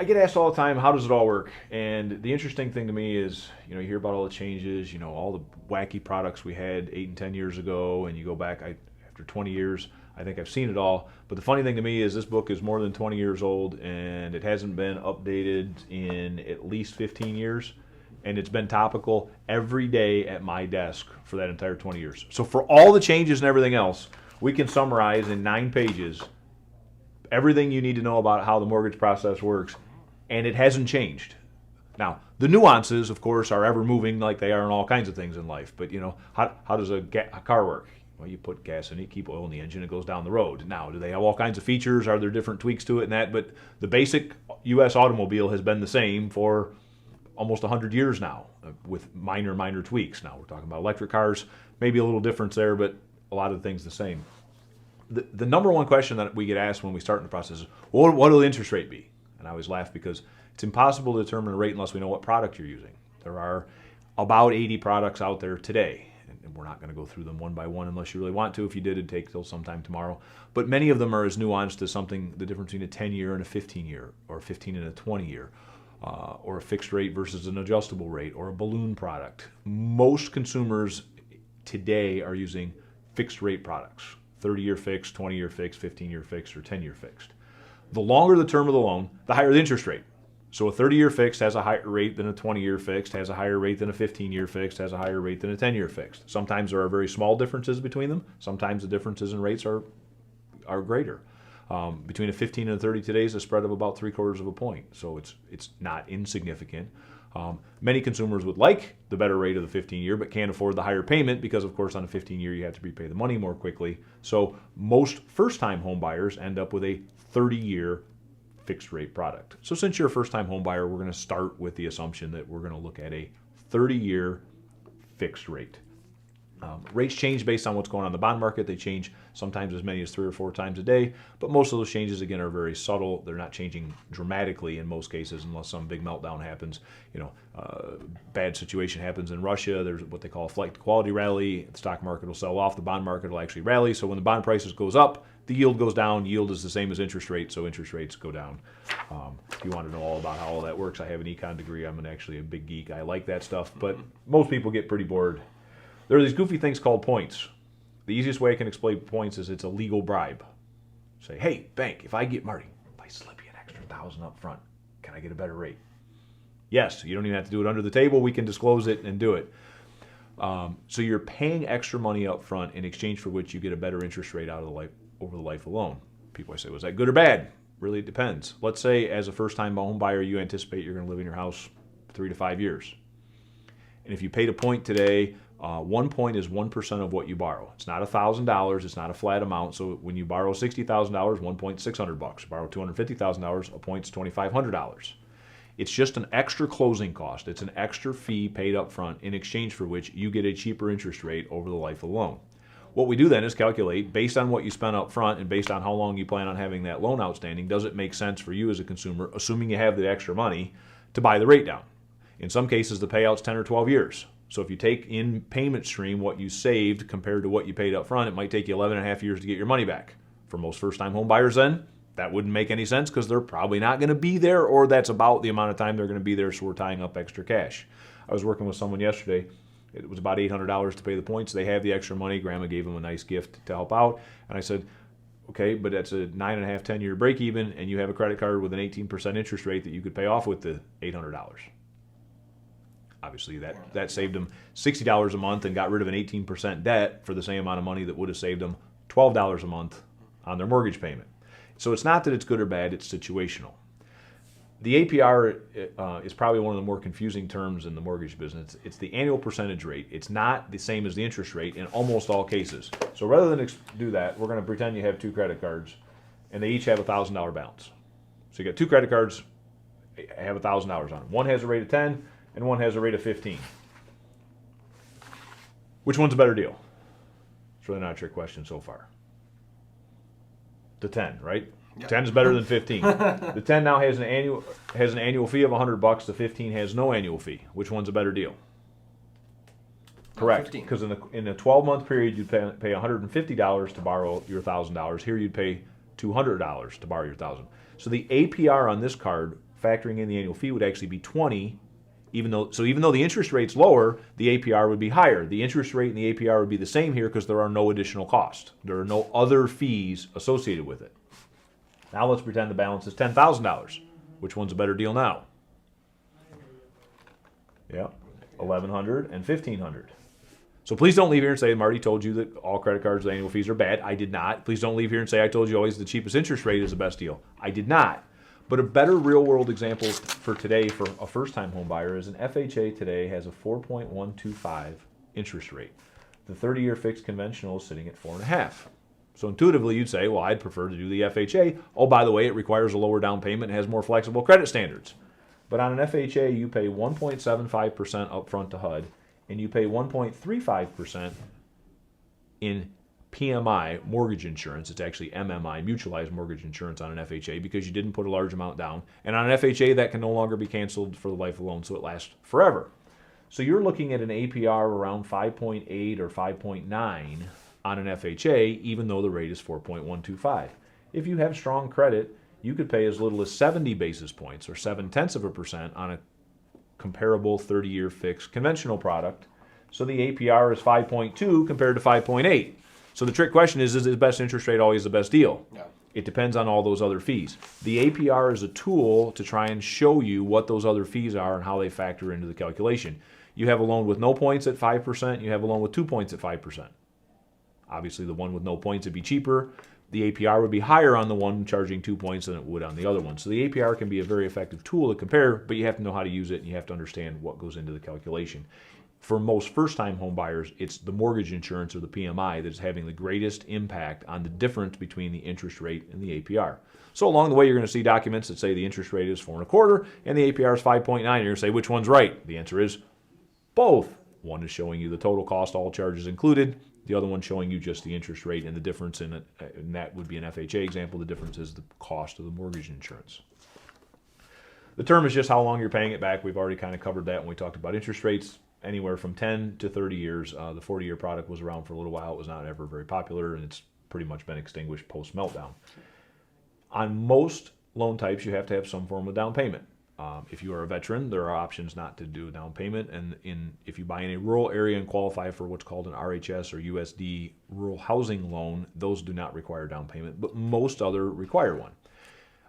I get asked all the time, how does it all work? And the interesting thing to me is, you hear about all the changes, all the wacky products we had 8 and 10 years ago, and you go back, after 20 years, I think I've seen it all. But the funny thing to me is this book is more than 20 years old, and it hasn't been updated in at least 15 years. And it's been topical every day at my desk for that entire 20 years. So for all the changes and everything else, we can summarize in 9 pages everything you need to know about how the mortgage process works, and it hasn't changed. Now, the nuances, of course, are ever moving like they are in all kinds of things in life. But, how does a car work? Well, you put gas in it, keep oil in the engine, it goes down the road. Now, do they have all kinds of features? Are there different tweaks to it and that? But the basic U.S. automobile has been the same for almost 100 years now, with minor tweaks. Now, we're talking about electric cars, maybe a little difference there, but a lot of the things the same. The number one question that we get asked when we start in the process is, well, what will the interest rate be? And I always laugh because it's impossible to determine a rate unless we know what product you're using. There are about 80 products out there today, and we're not going to go through them one by one unless you really want to. If you did, it'd take till sometime tomorrow. But many of them are as nuanced as something, the difference between a 10-year and a 15-year, or a 15 and a 20-year, or a fixed rate versus an adjustable rate, or a balloon product. Most consumers today are using fixed rate products. 30-year fixed, 20-year fixed, 15-year fixed, or 10-year fixed. The longer the term of the loan, the higher the interest rate. So a 30-year fixed has a higher rate than a 20-year fixed, has a higher rate than a 15-year fixed, has a higher rate than a 10-year fixed. Sometimes there are very small differences between them. Sometimes the differences in rates are greater. Between a 15 and a 30 today is a spread of about 3/4 of a point. So it's not insignificant. Many consumers would like the better rate of the 15-year, but can't afford the higher payment because, of course, on a 15-year you have to repay the money more quickly. So most first-time home buyers end up with a 30-year fixed rate product. So since you're a first-time home buyer, we're going to start with the assumption that we're going to look at a 30-year fixed rate. Rates change based on what's going on in the bond market. They change sometimes as many as 3 or 4 times a day, but most of those changes, again, are very subtle. They're not changing dramatically in most cases unless some big meltdown happens. Bad situation happens in Russia. There's what they call a flight to quality rally. The stock market will sell off. The bond market will actually rally. So when the bond prices goes up, the yield goes down. Yield is the same as interest rate, so interest rates go down. If you want to know all about how all that works, I have an econ degree. I'm actually a big geek. I like that stuff, but most people get pretty bored. There are these goofy things called points. The easiest way I can explain points is it's a legal bribe. Say, hey, bank, if I slip you an extra $1,000 up front, can I get a better rate? Yes, you don't even have to do it under the table. We can disclose it and do it. So you're paying extra money up front in exchange for which you get a better interest rate out of the life over the life of the loan. People say, was that good or bad? Really, it depends. Let's say as a first-time home buyer, you anticipate you're going to live in your house 3 to 5 years. And if you paid a point today, 1 point is 1% of what you borrow. It's not $1,000. It's not a flat amount. So when you borrow $60,000, 1 point $600. You borrow $250,000, a point's $2,500. It's just an extra closing cost. It's an extra fee paid up front in exchange for which you get a cheaper interest rate over the life of the loan. What we do then is calculate, based on what you spent up front and based on how long you plan on having that loan outstanding, does it make sense for you as a consumer, assuming you have the extra money, to buy the rate down? In some cases, the payout's 10 or 12 years. So if you take in payment stream what you saved compared to what you paid up front, it might take you 11 and a half years to get your money back. For most first-time home buyers then, that wouldn't make any sense because they're probably not going to be there, or that's about the amount of time they're going to be there, so we're tying up extra cash. I was working with someone yesterday. It was about $800 to pay the points. They have the extra money. Grandma gave them a nice gift to help out. And I said, okay, but that's a 9.5, 10-year break even, and you have a credit card with an 18% interest rate that you could pay off with the $800. Obviously, that saved them $60 a month and got rid of an 18% debt for the same amount of money that would have saved them $12 a month on their mortgage payment. So it's not that it's good or bad, it's situational. The APR is probably one of the more confusing terms in the mortgage business. It's the annual percentage rate. It's not the same as the interest rate in almost all cases. So rather than do that, we're going to pretend you have 2 credit cards, and they each have a $1,000 balance. So you got 2 credit cards, have $1,000 on them. One has a rate of 10, and one has a rate of 15. Which one's a better deal? It's really not a trick question so far. The 10, right? Yep. 10 is better than 15. The 10 now has an annual fee of $100. The 15 has no annual fee. Which one's a better deal? Correct. Because in a 12-month period, you'd pay $150 to borrow your $1,000. Here, you'd pay $200 to borrow your $1,000. So the APR on this card factoring in the annual fee would actually be 20, even though the interest rate's lower, the APR would be higher. The interest rate and the APR would be the same here because there are no additional costs. There are no other fees associated with it. Now let's pretend the balance is $10,000. Which one's a better deal now? Yeah, $1,100 and $1,500. So please don't leave here and say, Marty told you that all credit cards with annual fees are bad. I did not. Please don't leave here and say, I told you always the cheapest interest rate is the best deal. I did not. But a better real-world example for today for a first-time home buyer is an FHA today has a 4.125 interest rate. The 30-year fixed conventional is sitting at 4.5. So intuitively, you'd say, well, I'd prefer to do the FHA. Oh, by the way, it requires a lower down payment and has more flexible credit standards. But on an FHA, you pay 1.75% upfront to HUD, and you pay 1.35% in PMI mortgage insurance. It's actually MMI, mutualized mortgage insurance on an FHA, because you didn't put a large amount down. And on an FHA, that can no longer be canceled for the life of the loan, so it lasts forever. So you're looking at an APR around 5.8 or 5.9 on an FHA, even though the rate is 4.125. If you have strong credit, you could pay as little as 70 basis points or 0.7% on a comparable 30-year fixed conventional product. So the APR is 5.2 compared to 5.8. So the trick question is the best interest rate always the best deal? No. It depends on all those other fees. The APR is a tool to try and show you what those other fees are and how they factor into the calculation. You have a loan with no points at 5%, you have a loan with 2 points at 5%. Obviously, the one with no points would be cheaper. The APR would be higher on the one charging 2 points than it would on the other one. So the APR can be a very effective tool to compare, but you have to know how to use it and you have to understand what goes into the calculation. For most first-time home buyers, it's the mortgage insurance or the PMI that is having the greatest impact on the difference between the interest rate and the APR. So along the way, you're going to see documents that say the interest rate is 4.25 and the APR is 5.9. You're going to say, which one's right? The answer is both. One is showing you the total cost, all charges included. The other one showing you just the interest rate, and the difference in it, and that would be an FHA example. The difference is the cost of the mortgage insurance. The term is just how long you're paying it back. We've already kind of covered that when we talked about interest rates. Anywhere from 10 to 30 years. The 40-year product was around for a little while. It was not ever very popular, and it's pretty much been extinguished post-meltdown. On most loan types, you have to have some form of down payment. If you are a veteran, there are options not to do a down payment, and if you buy in a rural area and qualify for what's called an RHS or USD rural housing loan, those do not require down payment, but most other require one.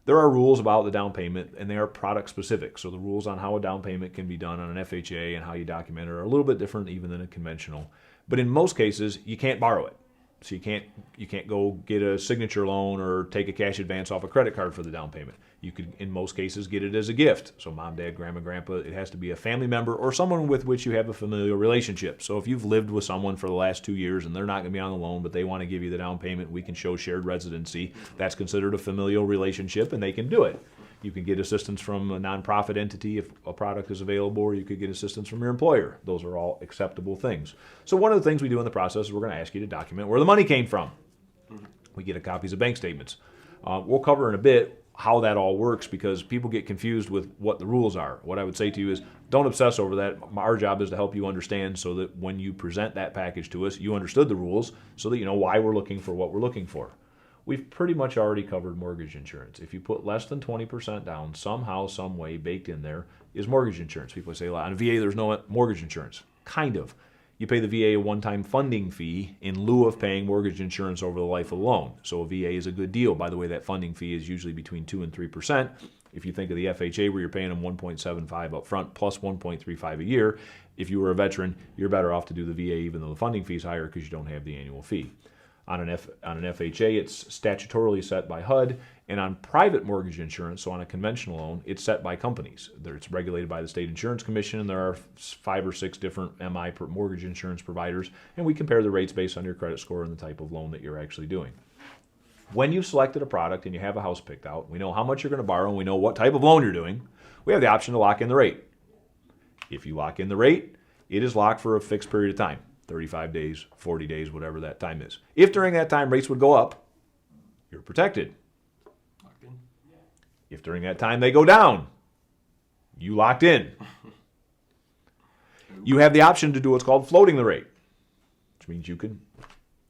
There are rules about the down payment, and they are product specific. So the rules on how a down payment can be done on an FHA and how you document it are a little bit different even than a conventional. But in most cases, you can't borrow it. So you can't go get a signature loan or take a cash advance off a credit card for the down payment. You could, in most cases, get it as a gift. So mom, dad, grandma, grandpa, it has to be a family member or someone with which you have a familial relationship. So if you've lived with someone for the last 2 years and they're not going to be on the loan, but they want to give you the down payment, we can show shared residency. That's considered a familial relationship, and they can do it. You can get assistance from a nonprofit entity if a product is available, or you could get assistance from your employer. Those are all acceptable things. So one of the things we do in the process is we're going to ask you to document where the money came from. We get copies of bank statements. We'll cover in a bit how that all works, because people get confused with what the rules are. What I would say to you is don't obsess over that. Our job is to help you understand so that when you present that package to us, you understood the rules so that you know why we're looking for what we're looking for. We've pretty much already covered mortgage insurance. If you put less than 20% down, somehow, some way baked in there is mortgage insurance. People say, on a VA, there's no mortgage insurance. Kind of. You pay the VA a one-time funding fee in lieu of paying mortgage insurance over the life of the loan. So a VA is a good deal. By the way, that funding fee is usually between 2 and 3%. If you think of the FHA where you're paying them 1.75 up front plus 1.35 a year, if you were a veteran, you're better off to do the VA even though the funding fee is higher because you don't have the annual fee. On an FHA, it's statutorily set by HUD, and on private mortgage insurance, so on a conventional loan, it's set by companies. It's regulated by the State Insurance Commission, and there are 5 or 6 different MI mortgage insurance providers, and we compare the rates based on your credit score and the type of loan that you're actually doing. When you've selected a product and you have a house picked out, we know how much you're going to borrow, and we know what type of loan you're doing, we have the option to lock in the rate. If you lock in the rate, it is locked for a fixed period of time. 35 days, 40 days, whatever that time is. If during that time rates would go up, you're protected. If during that time they go down, you locked in. You have the option to do what's called floating the rate, which means you can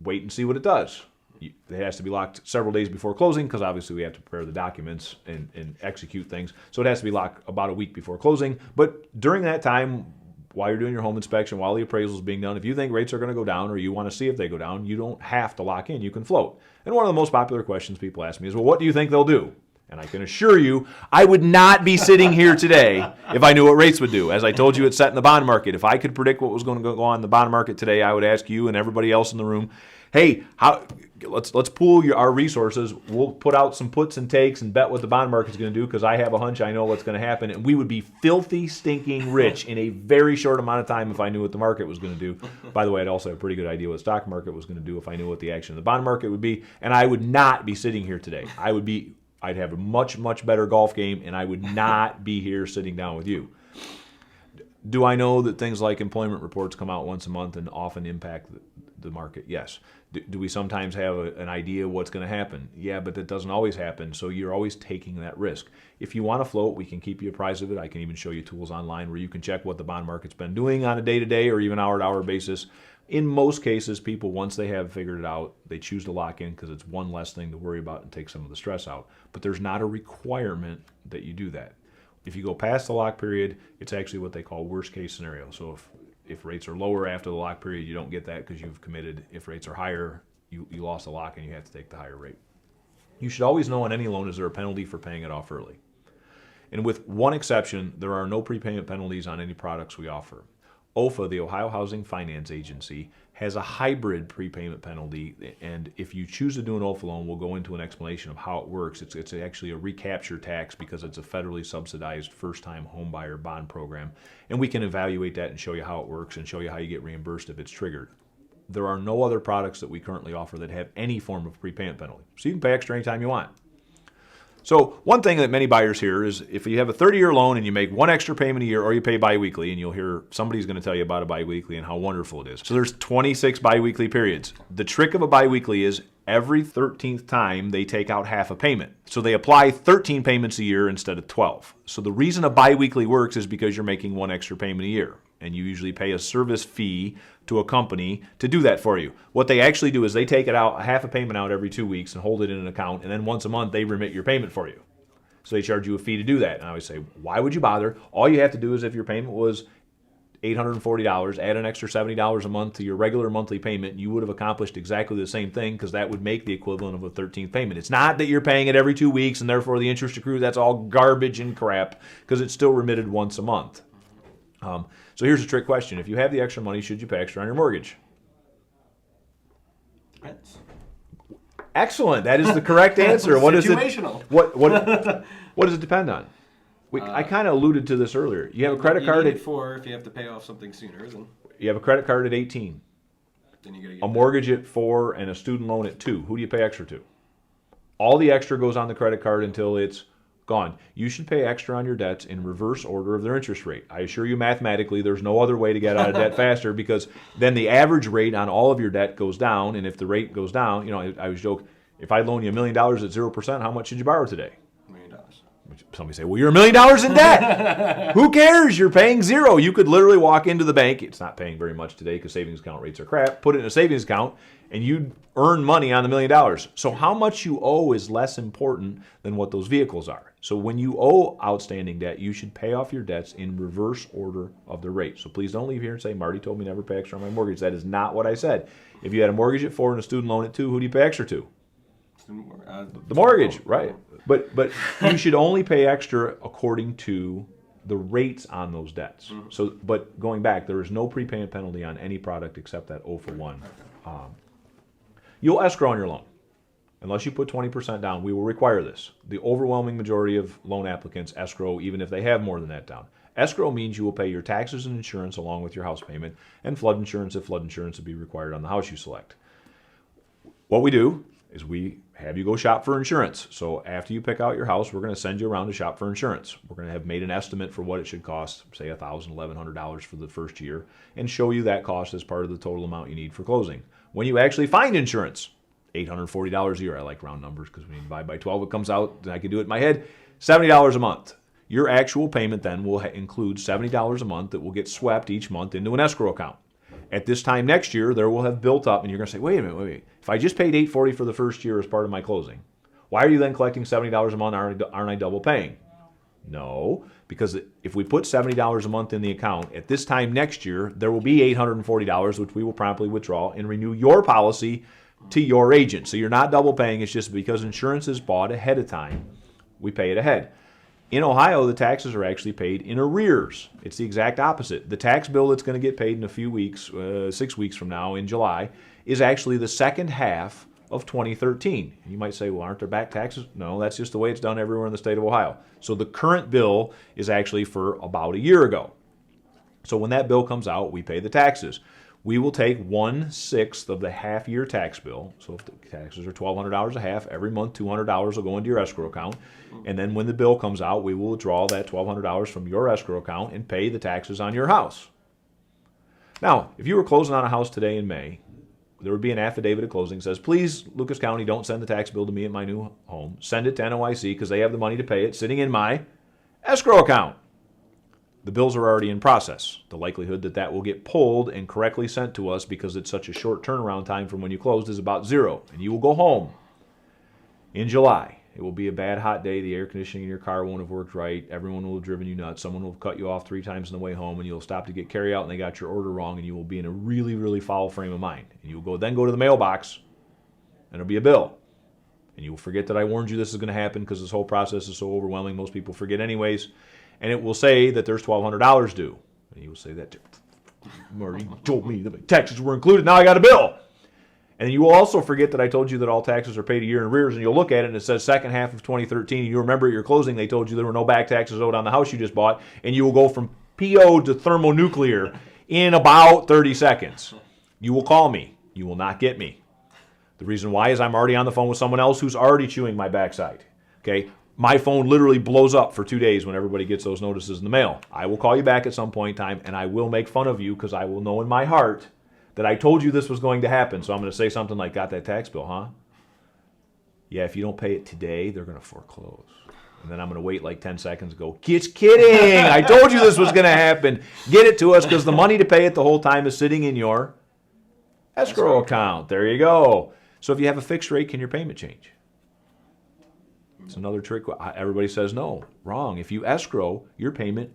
wait and see what it does. It has to be locked several days before closing because obviously we have to prepare the documents and execute things. So it has to be locked about a week before closing. But during that time, while you're doing your home inspection, while the appraisal is being done, if you think rates are going to go down or you want to see if they go down, you don't have to lock in. You can float. And one of the most popular questions people ask me is, well, what do you think they'll do? And I can assure you, I would not be sitting here today if I knew what rates would do. As I told you, it's set in the bond market. If I could predict what was going to go on in the bond market today, I would ask you and everybody else in the room, hey, let's pool our resources. We'll put out some puts and takes and bet what the bond market's going to do because I have a hunch I know what's going to happen. And we would be filthy, stinking rich in a very short amount of time if I knew what the market was going to do. By the way, I'd also have a pretty good idea what the stock market was going to do if I knew what the action of the bond market would be. And I would not be sitting here today. I'd have a much, much better golf game, and I would not be here sitting down with you. Do I know that things like employment reports come out once a month and often impact the market? Yes. Do we sometimes have an idea what's going to happen? Yeah, but that doesn't always happen, so you're always taking that risk. If you want to float, we can keep you apprised of it. I can even show you tools online where you can check what the bond market's been doing on a day-to-day or even hour-to-hour basis. In most cases, people, once they have figured it out, they choose to lock in because it's one less thing to worry about and take some of the stress out. But there's not a requirement that you do that. If you go past the lock period, it's actually what they call worst case scenario. So if rates are lower after the lock period, you don't get that because you've committed. If rates are higher, you lost the lock and you have to take the higher rate. You should always know on any loan, is there a penalty for paying it off early? And with one exception, there are no prepayment penalties on any products we offer. OFA, the Ohio Housing Finance Agency, has a hybrid prepayment penalty, and if you choose to do an OFA loan, we'll go into an explanation of how it works. It's actually a recapture tax because it's a federally subsidized first-time homebuyer bond program, and we can evaluate that and show you how it works and show you how you get reimbursed if it's triggered. There are no other products that we currently offer that have any form of prepayment penalty, so you can pay extra anytime you want. So one thing that many buyers hear is if you have a 30-year loan and you make one extra payment a year or you pay biweekly, and you'll hear somebody's going to tell you about a biweekly and how wonderful it is. So there's 26 biweekly periods. The trick of a biweekly is every 13th time they take out half a payment. So they apply 13 payments a year instead of 12. So the reason a biweekly works is because you're making one extra payment a year. And you usually pay a service fee to a company to do that for you. What they actually do is they take it out, half a payment out every 2 weeks and hold it in an account, and then once a month they remit your payment for you. So they charge you a fee to do that. And I always say, why would you bother? All you have to do is if your payment was $840, add an extra $70 a month to your regular monthly payment, you would have accomplished exactly the same thing because that would make the equivalent of a 13th payment. It's not that you're paying it every 2 weeks and therefore the interest accrues. That's all garbage and crap because it's still remitted once a month. So here's a trick question. If you have the extra money, should you pay extra on your mortgage? Depends. Excellent. That is the correct answer. What is it? What does it depend on? I kind of alluded to this earlier. You have a credit card at 4 if you have to pay off something sooner. Then you have a credit card at 18. Then you gotta get a mortgage at 4 and a student loan at 2. Who do you pay extra to? All the extra goes on the credit card until it's gone. You should pay extra on your debts in reverse order of their interest rate. I assure you mathematically there's no other way to get out of debt faster because then the average rate on all of your debt goes down, and if the rate goes down, I always joke, if I loan you $1 million at 0%, how much should you borrow today? $1 million. Somebody say, well, you're $1 million in debt. Who cares? You're paying zero. You could literally walk into the bank. It's not paying very much today because savings account rates are crap. Put it in a savings account, and you'd earn money on the $1 million. So how much you owe is less important than what those vehicles are. So when you owe outstanding debt, you should pay off your debts in reverse order of the rate. So please don't leave here and say, Marty told me never pay extra on my mortgage. That is not what I said. If you had a mortgage at 4 and a student loan at 2, who do you pay extra to? The mortgage, right? But you should only pay extra according to the rates on those debts. Mm-hmm. So, but going back, there is no prepayment penalty on any product except that O for 1. You'll escrow on your loan. Unless you put 20% down, we will require this. The overwhelming majority of loan applicants escrow even if they have more than that down. Escrow means you will pay your taxes and insurance along with your house payment, and flood insurance if flood insurance would be required on the house you select. What we do is we have you go shop for insurance. So after you pick out your house, we're going to send you around to shop for insurance. We're going to have made an estimate for what it should cost, say $1,000, $1,100 for the first year, and show you that cost as part of the total amount you need for closing. When you actually find insurance, $840 a year. I like round numbers because when you divide by 12, it comes out, and I can do it in my head, $70 a month. Your actual payment then will include $70 a month that will get swept each month into an escrow account. At this time next year, there will have built up, and you're going to say, wait a minute. If I just paid $840 for the first year as part of my closing, why are you then collecting $70 a month? Aren't I double paying? No, because if we put $70 a month in the account, at this time next year, there will be $840, which we will promptly withdraw and renew your policy to your agent. So you're not double paying. It's just because insurance is bought ahead of time, we pay it ahead. In Ohio, the taxes are actually paid in arrears. It's the exact opposite. The tax bill that's going to get paid in a few weeks, 6 weeks from now in July, is actually the second half of 2013. You might say, well, aren't there back taxes? No, that's just the way it's done everywhere in the state of Ohio. So the current bill is actually for about a year ago. So when that bill comes out, we pay the taxes. We will take 1/6 of the half-year tax bill. So if the taxes are $1,200 a half, every month $200 will go into your escrow account. And then when the bill comes out, we will withdraw that $1,200 from your escrow account and pay the taxes on your house. Now, if you were closing on a house today in May, there would be an affidavit at closing that says, please, Lucas County, don't send the tax bill to me at my new home. Send it to NOIC because they have the money to pay it sitting in my escrow account. The bills are already in process. The likelihood that that will get pulled and correctly sent to us because it's such a short turnaround time from when you closed is about 0. And you will go home in July. It will be a bad hot day. The air conditioning in your car won't have worked right. Everyone will have driven you nuts. Someone will have cut you off 3 times on the way home, and you'll stop to get carry out, and they got your order wrong, and you will be in a really, really foul frame of mind. And you will then go to the mailbox, and there'll be a bill. And you will forget that I warned you this is going to happen because this whole process is so overwhelming. Most people forget anyways. And it will say that there's $1,200 due. And you will say that, Marty told me the taxes were included. Now I got a bill. And you will also forget that I told you that all taxes are paid a year in arrears, and you'll look at it and it says second half of 2013, and you remember at your closing they told you there were no back taxes owed on the house you just bought, and you will go from PO to thermonuclear in about 30 seconds. You will call me. You will not get me. The reason why is I'm already on the phone with someone else who's already chewing my backside. Okay? My phone literally blows up for 2 days when everybody gets those notices in the mail. I will call you back at some point in time, and I will make fun of you because I will know in my heart that I told you this was going to happen. So I'm going to say something like, got that tax bill, huh? Yeah, if you don't pay it today, they're going to foreclose. And then I'm going to wait like 10 seconds and go, just kidding. I told you this was going to happen. Get it to us because the money to pay it the whole time is sitting in your escrow account. There you go. So if you have a fixed rate, can your payment change? It's another trick. Everybody says no. Wrong. If you escrow, your payment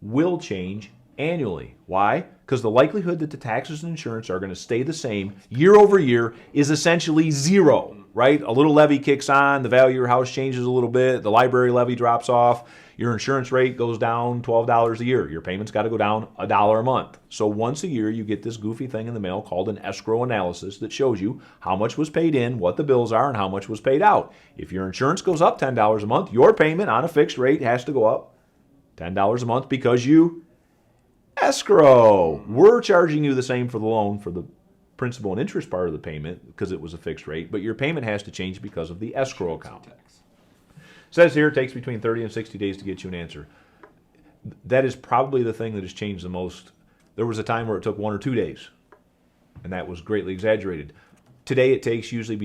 will change annually. Why? Because the likelihood that the taxes and insurance are going to stay the same year over year is essentially 0, right? A little levy kicks on, the value of your house changes a little bit, the library levy drops off, your insurance rate goes down $12 a year. Your payment's got to go down $1 a month. So once a year, you get this goofy thing in the mail called an escrow analysis that shows you how much was paid in, what the bills are, and how much was paid out. If your insurance goes up $10 a month, your payment on a fixed rate has to go up $10 a month because you escrow. We're charging you the same for the loan for the principal and interest part of the payment because it was a fixed rate, but your payment has to change because of the escrow account. Says here it takes between 30 and 60 days to get you an answer. That is probably the thing that has changed the most. There was a time where it took 1 or 2 days, and that was greatly exaggerated. Today it takes usually